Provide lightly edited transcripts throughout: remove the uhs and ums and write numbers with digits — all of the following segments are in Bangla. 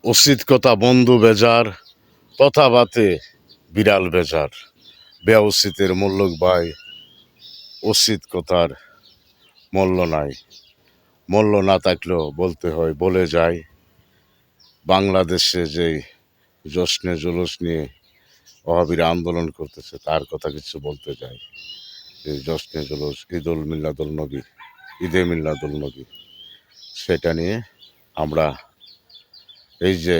উচিত কথা বন্ধু বেজার, তথাবাতে বিড়াল বেজার। বেউচিতের মূল্যক ভাই, উচিত কথার মূল্য নাই। মূল্য না থাকলেও বলতে হয়, বলে যায়। বাংলাদেশে যে জশ্নে জুলুস নিয়ে ওহাবিরা আন্দোলন করতেছে, তার কথা কিছু বলতে যাই। এই জশ্নে জুলুস, ঈদুল মিলাদুল নবী, ঈদে মিলাদুল নবী, সেটা নিয়ে আমরা এই যে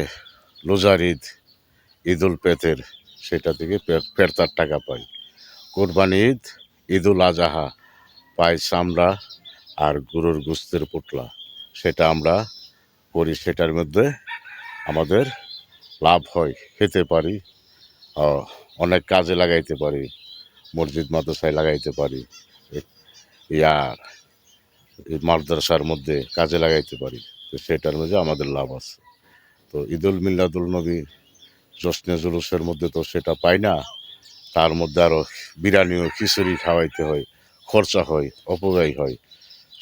রোজার ঈদ, ঈদুল পেতের, সেটা থেকে ফেরতার টাকা পাই। কোরবানি ঈদ, ঈদুল আজহা পাই চামড়া আর গরুর গোস্তের পোটলা, সেটা আমরা করি। সেটার মধ্যে আমাদের লাভ হয়, খেতে পারি, অনেক কাজে লাগাইতে পারি, মসজিদ মাদ্রাসায় লাগাইতে পারি, ইয়ার এই মাদ্রাসার মধ্যে কাজে লাগাইতে পারি। তো সেটার মধ্যে আমাদের লাভ আছে। তো ঈদুল মিলাদুল নবী, জশ্নে জুলুসের মধ্যে তো সেটা পাই না। তার মধ্যে আরও বিরিয়ানি ও খিচুড়ি খাওয়াইতে হয়, খরচা হয়, অপব্যয় হয়।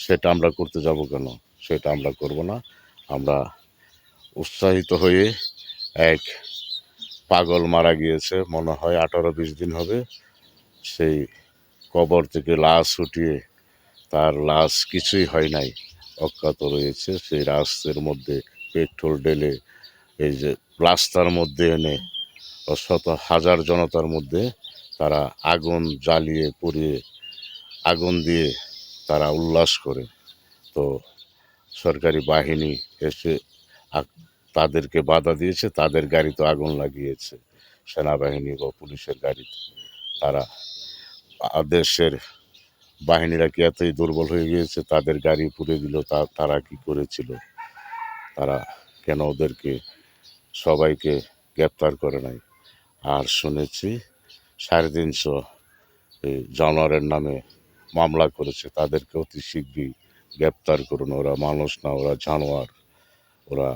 সেটা আমরা করতে যাব কেন? সেটা আমরা করব না। আমরা উৎসাহিত হয়ে, এক পাগল মারা গিয়েছে, মনে হয় 18-20 দিন হবে। সেই কবর থেকে লাশ উঠিয়ে, তার লাশ কিছুই হয় নাই, অজ্ঞাত রয়েছে। সেই লাশের মধ্যে পেট্রোল ঢেলে, এই যে রাস্তার মধ্যে এনে শত হাজার জনতার মধ্যে তারা আগুন জ্বালিয়ে পুড়িয়ে, আগুন দিয়ে তারা উল্লাস করে। তো সরকারি বাহিনী এসে তাদেরকে বাধা দিয়েছে, তাদের গাড়িতে আগুন লাগিয়েছে, সেনাবাহিনী বা পুলিশের গাড়িতে। তারা দেশের বাহিনীরা কি এতই দুর্বল হয়ে গিয়েছে, তাদের গাড়ি পুড়ে দিল? তারা কি করেছিল? তারা কেন ওদেরকে সবাইকে গ্রেপ্তার করে নাই? আর শুনেছি 350 জানোয়ারের নামে মামলা করেছে, তাদেরকে অতি শীঘ্রই গ্রেপ্তার করুন। ওরা মানুষ না, ওরা জানোয়ার, ওরা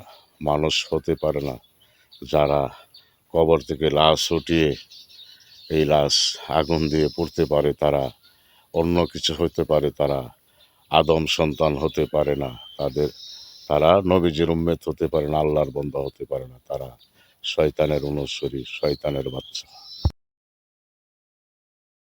মানুষ হতে পারে না। যারা কবর থেকে লাশ উঠিয়ে এই লাশ আগুন দিয়ে পুড়তে পারে, তারা অন্য কিছু হতে পারে, তারা আদম সন্তান হতে পারে না। তারা নবীজির উম্মত হতে পারে না, আল্লাহর বান্দা হতে পারে না। তারা শয়তানের অনুসরী, শয়তানের বাচ্চা।